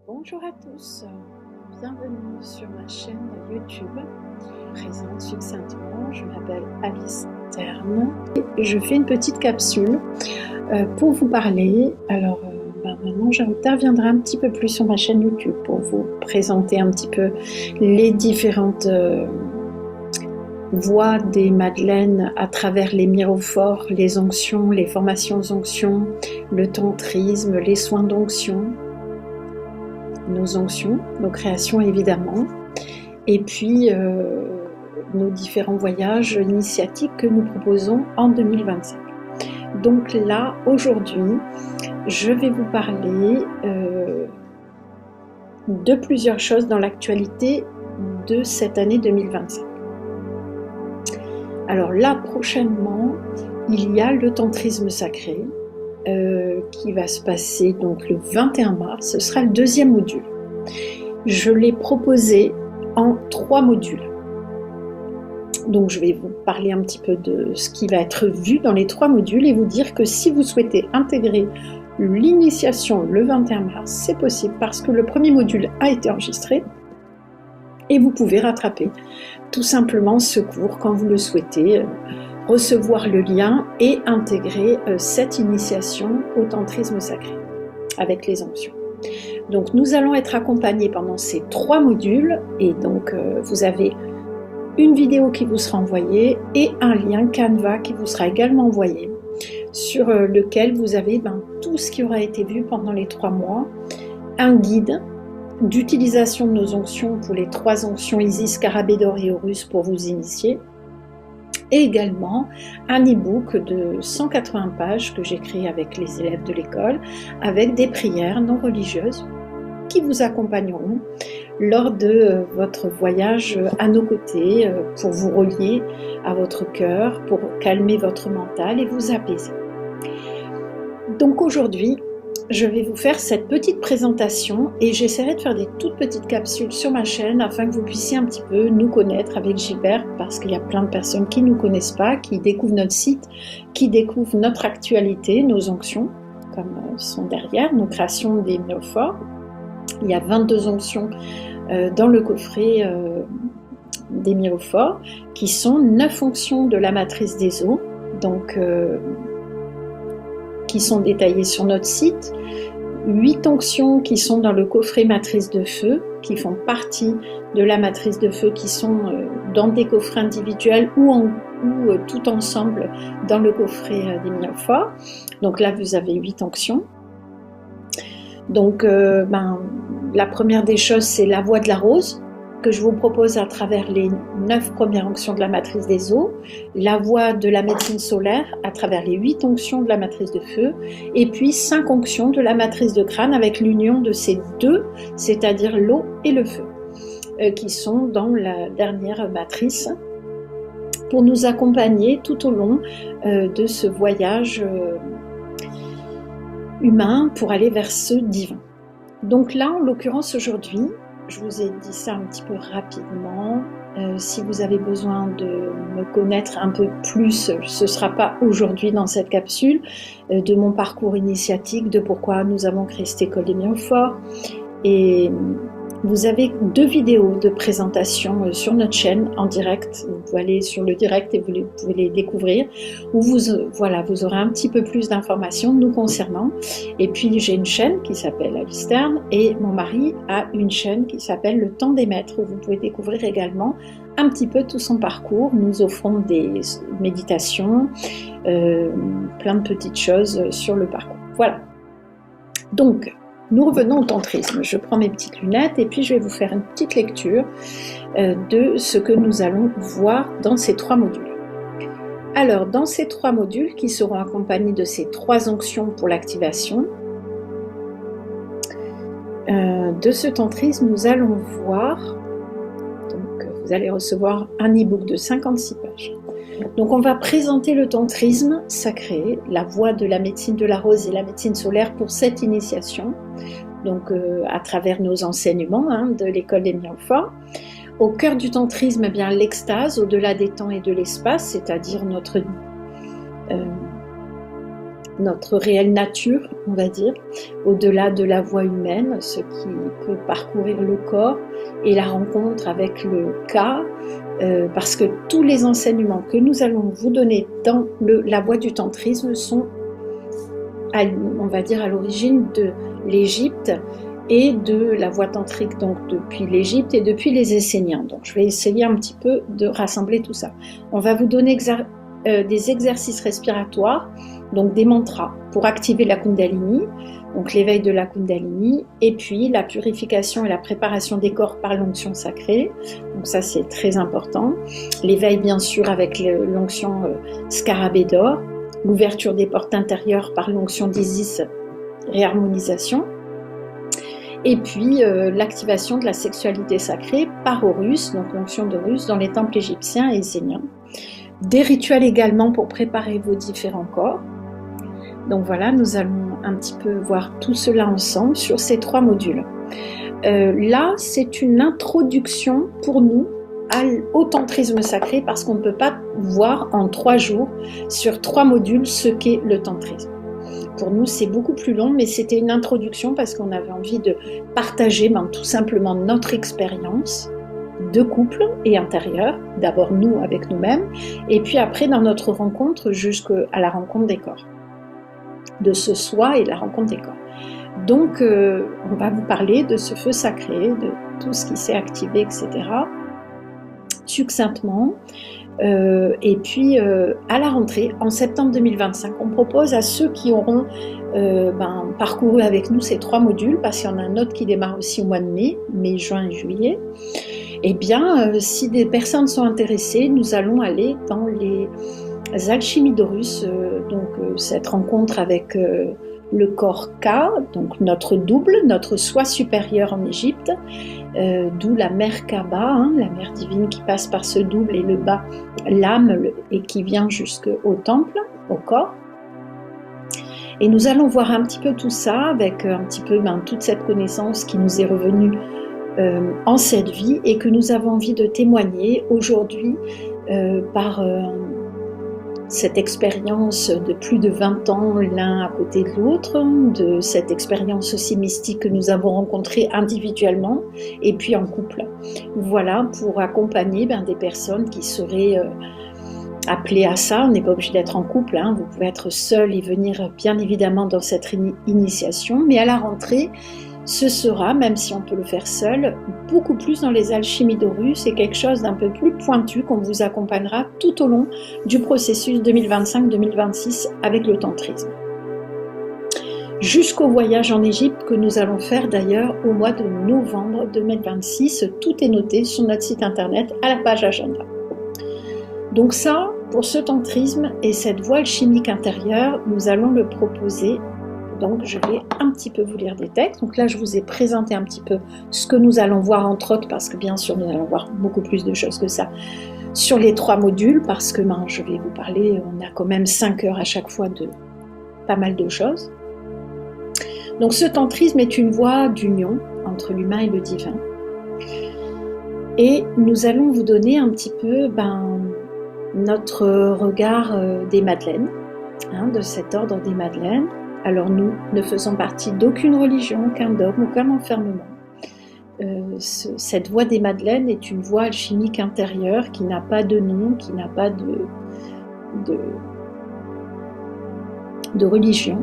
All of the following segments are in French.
Bonjour à tous, bienvenue sur ma chaîne YouTube. Présente succinctement, je m'appelle Alice Terne et je fais une petite capsule pour vous parler. Alors maintenant j'interviendrai un petit peu plus sur ma chaîne YouTube pour vous présenter un petit peu les différentes voies des Madeleines à travers les mirophores, les onctions, les formations onctions, le tantrisme, les soins d'onction, nos onctions, nos créations évidemment, et puis nos différents voyages initiatiques que nous proposons en 2025. Donc là, aujourd'hui, je vais vous parler de plusieurs choses dans l'actualité de cette année 2025. Alors là, prochainement, il y a le tantrisme sacré, qui va se passer donc le 21 mars, ce sera le deuxième module. Je l'ai proposé en 3 modules. Donc je vais vous parler un petit peu de ce qui va être vu dans les 3 modules et vous dire que si vous souhaitez intégrer l'initiation le 21 mars, c'est possible parce que le premier module a été enregistré et vous pouvez rattraper tout simplement ce cours quand vous le souhaitez, recevoir le lien et intégrer cette initiation au tantrisme sacré avec les onctions. Donc nous allons être accompagnés pendant ces 3 modules et donc vous avez une vidéo qui vous sera envoyée et un lien Canva qui vous sera également envoyé sur lequel vous avez tout ce qui aura été vu pendant les 3 mois, un guide d'utilisation de nos onctions pour les 3 onctions Isis, Scarabée d'or et Horus pour vous initier, et également un e-book de 180 pages que j'ai créé avec les élèves de l'école, avec des prières non religieuses qui vous accompagneront lors de votre voyage à nos côtés pour vous relier à votre cœur, pour calmer votre mental et vous apaiser. Donc aujourd'hui, je vais vous faire cette petite présentation et j'essaierai de faire des toutes petites capsules sur ma chaîne afin que vous puissiez un petit peu nous connaître avec Gilbert, parce qu'il y a plein de personnes qui ne nous connaissent pas, qui découvrent notre site, qui découvrent notre actualité, nos onctions, comme sont derrière, nos créations des mirophores. Il y a 22 onctions dans le coffret des mirophores, qui sont 9 fonctions de la matrice des eaux, donc qui sont détaillées sur notre site, 8 onctions qui sont dans le coffret matrice de feu, qui font partie de la matrice de feu, qui sont dans des coffrets individuels ou tout ensemble dans le coffret des mirophores. Donc là, vous avez 8 onctions. Donc la première des choses, c'est la voie de la rose, que je vous propose à travers les 9 premières onctions de la matrice des eaux, la voie de la médecine solaire à travers les 8 onctions de la matrice de feu, et puis 5 onctions de la matrice de crâne avec l'union de ces 2, c'est-à-dire l'eau et le feu, qui sont dans la dernière matrice, pour nous accompagner tout au long de ce voyage humain pour aller vers ce divin. Donc là, en l'occurrence aujourd'hui, je vous ai dit ça un petit peu rapidement. Si vous avez besoin de me connaître un peu plus, ce ne sera pas aujourd'hui dans cette capsule, de mon parcours initiatique, de pourquoi nous avons créé cette école des mirophores. Et vous avez 2 vidéos de présentation sur notre chaîne en direct. Vous pouvez aller sur le direct et vous pouvez les découvrir, où vous aurez un petit peu plus d'informations nous concernant. Et puis j'ai une chaîne qui s'appelle Alice Terne et mon mari a une chaîne qui s'appelle Le Temps des Maîtres, où vous pouvez découvrir également un petit peu tout son parcours. Nous offrons des méditations, plein de petites choses sur le parcours. Voilà. Donc, nous revenons au tantrisme. Je prends mes petites lunettes et puis je vais vous faire une petite lecture de ce que nous allons voir dans ces 3 modules. Alors, dans ces 3 modules qui seront accompagnés de ces 3 onctions pour l'activation de ce tantrisme, nous allons voir, donc vous allez recevoir un e-book de 56 pages. Donc on va présenter le tantrisme sacré, la voie de la médecine de la rose et la médecine solaire pour cette initiation, donc à travers nos enseignements de l'école des mirophores. Au cœur du tantrisme, eh bien l'extase au-delà des temps et de l'espace, c'est-à-dire notre notre réelle nature, on va dire, au-delà de la voie humaine, ce qui peut parcourir le corps et la rencontre avec le cas, parce que tous les enseignements que nous allons vous donner dans la voie du tantrisme sont, on va dire, à l'origine de l'Égypte et de la voie tantrique, donc depuis l'Égypte et depuis les Esséniens. Donc je vais essayer un petit peu de rassembler tout ça. On va vous donner des exercices respiratoires, donc des mantras pour activer la Kundalini, donc l'éveil de la Kundalini, et puis la purification et la préparation des corps par l'onction sacrée, donc ça c'est très important. L'éveil bien sûr avec l'onction Scarabée d'or, l'ouverture des portes intérieures par l'onction d'Isis, réharmonisation, et puis l'activation de la sexualité sacrée par Horus, donc l'onction d'Horus dans les temples égyptiens et esséniens. Des rituels également pour préparer vos différents corps. Donc voilà, nous allons un petit peu voir tout cela ensemble sur ces 3 modules. Là, c'est une introduction pour nous au tantrisme sacré parce qu'on ne peut pas voir en 3 jours sur 3 modules ce qu'est le tantrisme. Pour nous, c'est beaucoup plus long, mais c'était une introduction parce qu'on avait envie de partager tout simplement notre expérience de couple et intérieur, d'abord nous avec nous-mêmes, et puis après dans notre rencontre jusqu'à la rencontre des corps, de ce soi et de la rencontre des corps. Donc on va vous parler de ce feu sacré, de tout ce qui s'est activé, etc. succinctement. Et puis à la rentrée, en septembre 2025, on propose à ceux qui auront parcouru avec nous ces 3 modules, parce qu'il y en a un autre qui démarre aussi au mois de mai, juin et juillet. Eh bien, si des personnes sont intéressées, nous allons aller dans les alchimies d'Horus, donc cette rencontre avec le corps K, donc notre double, notre soi supérieur en Égypte, d'où la mère Kaba, la mère divine qui passe par ce double, et le bas, l'âme, et qui vient jusqu'au temple, au corps. Et nous allons voir un petit peu tout ça avec un petit peu toute cette connaissance qui nous est revenue en cette vie et que nous avons envie de témoigner aujourd'hui par cette expérience de plus de 20 ans l'un à côté de l'autre, de cette expérience aussi mystique que nous avons rencontrée individuellement et puis en couple. Voilà, pour accompagner des personnes qui seraient appelées à ça. On n'est pas obligé d'être en couple, vous pouvez être seul et venir bien évidemment dans cette initiation, mais à la rentrée, ce sera, même si on peut le faire seul, beaucoup plus dans les alchimies d'Horus et quelque chose d'un peu plus pointu qu'on vous accompagnera tout au long du processus 2025-2026 avec le tantrisme. Jusqu'au voyage en Égypte que nous allons faire d'ailleurs au mois de novembre 2026. Tout est noté sur notre site internet à la page agenda. Donc ça, pour ce tantrisme et cette voile chimique intérieure, nous allons le proposer. Donc je vais un petit peu vous lire des textes. Donc là je vous ai présenté un petit peu ce que nous allons voir entre autres, parce que bien sûr nous allons voir beaucoup plus de choses que ça sur les 3 modules, parce que je vais vous parler, on a quand même 5 heures à chaque fois de pas mal de choses. Donc ce tantrisme est une voie d'union entre l'humain et le divin. Et nous allons vous donner un petit peu notre regard des Madeleines, de cet ordre des Madeleines. Alors nous ne faisons partie d'aucune religion, aucun dogme, aucun enfermement. Cette voie des Madeleines est une voie alchimique intérieure qui n'a pas de nom, qui n'a pas de religion,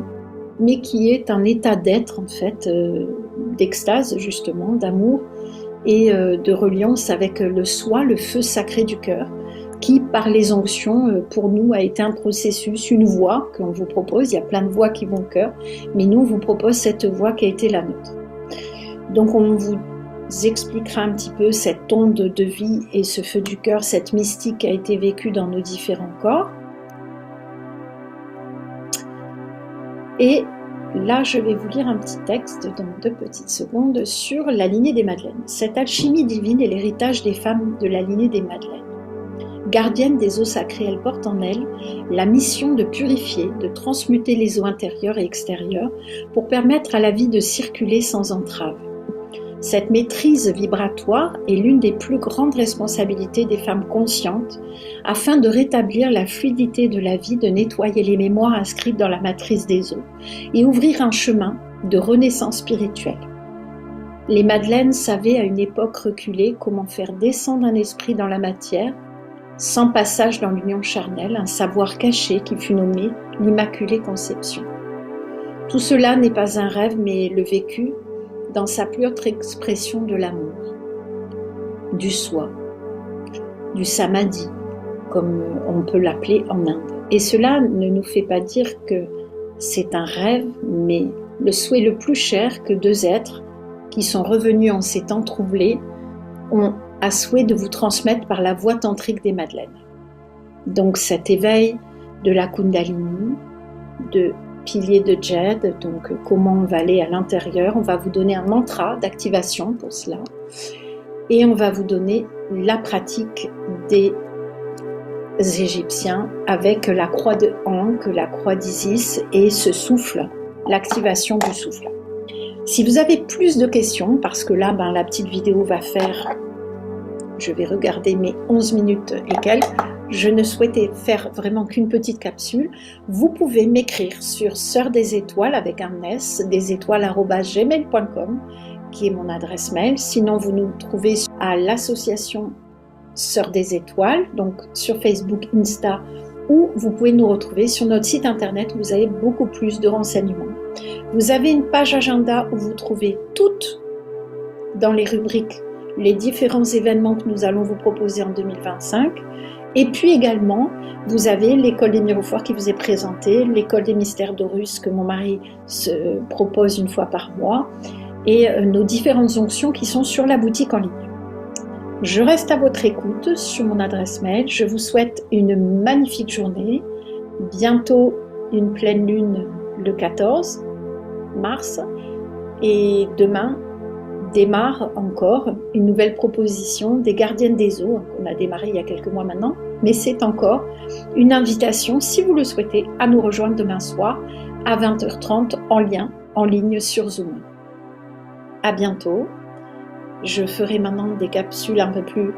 mais qui est un état d'être en fait, d'extase justement, d'amour et de reliance avec le soi, le feu sacré du cœur, qui, par les onctions, pour nous, a été un processus, une voie qu'on vous propose. Il y a plein de voies qui vont au cœur, mais nous, on vous propose cette voie qui a été la nôtre. Donc, on vous expliquera un petit peu cette onde de vie et ce feu du cœur, cette mystique qui a été vécue dans nos différents corps. Et là, je vais vous lire un petit texte, dans 2 petites secondes, sur la lignée des Madeleines. Cette alchimie divine est l'héritage des femmes de la lignée des Madeleines. Gardienne des eaux sacrées, elle porte en elle la mission de purifier, de transmuter les eaux intérieures et extérieures pour permettre à la vie de circuler sans entrave. Cette maîtrise vibratoire est l'une des plus grandes responsabilités des femmes conscientes afin de rétablir la fluidité de la vie, de nettoyer les mémoires inscrites dans la matrice des eaux et ouvrir un chemin de renaissance spirituelle. Les Madeleines savaient à une époque reculée comment faire descendre un esprit dans la matière sans passage dans l'union charnelle, un savoir caché qui fut nommé l'Immaculée Conception. Tout cela n'est pas un rêve mais le vécu dans sa plus haute expression de l'amour, du soi, du samadhi, comme on peut l'appeler en Inde. Et cela ne nous fait pas dire que c'est un rêve, mais le souhait le plus cher que deux êtres qui sont revenus en ces temps troublés ont à souhait de vous transmettre par la voie tantrique des Madeleines. Donc cet éveil de la Kundalini, de pilier de Jade, donc comment on va aller à l'intérieur, on va vous donner un mantra d'activation pour cela et on va vous donner la pratique des Égyptiens avec la croix de Ankh, la croix d'Isis et ce souffle, l'activation du souffle. Si vous avez plus de questions, parce que là la petite vidéo va faire, je vais regarder mes 11 minutes et quelques, je ne souhaitais faire vraiment qu'une petite capsule, vous pouvez m'écrire sur Sœur des Étoiles avec un S, desétoiles@gmail.com qui est mon adresse mail. Sinon, vous nous trouvez à l'association Sœur des Étoiles, donc sur Facebook, Insta, ou vous pouvez nous retrouver sur notre site internet où vous avez beaucoup plus de renseignements. Vous avez une page agenda où vous trouvez toutes dans les rubriques les différents événements que nous allons vous proposer en 2025. Et puis également, vous avez l'école des miroirs qui vous est présentée, l'école des mystères d'Horus que mon mari se propose une fois par mois, et nos différentes onctions qui sont sur la boutique en ligne. Je reste à votre écoute sur mon adresse mail. Je vous souhaite une magnifique journée. Bientôt une pleine lune le 14 mars. Et demain démarre encore une nouvelle proposition des gardiennes des eaux, qu'on a démarré il y a quelques mois maintenant, mais c'est encore une invitation, si vous le souhaitez, à nous rejoindre demain soir à 20h30 en ligne sur Zoom. À bientôt. Je ferai maintenant des capsules un peu plus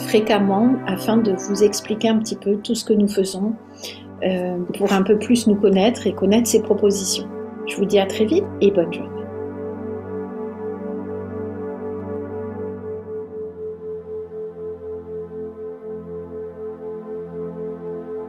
fréquemment afin de vous expliquer un petit peu tout ce que nous faisons pour un peu plus nous connaître et connaître ces propositions. Je vous dis à très vite et bonne journée.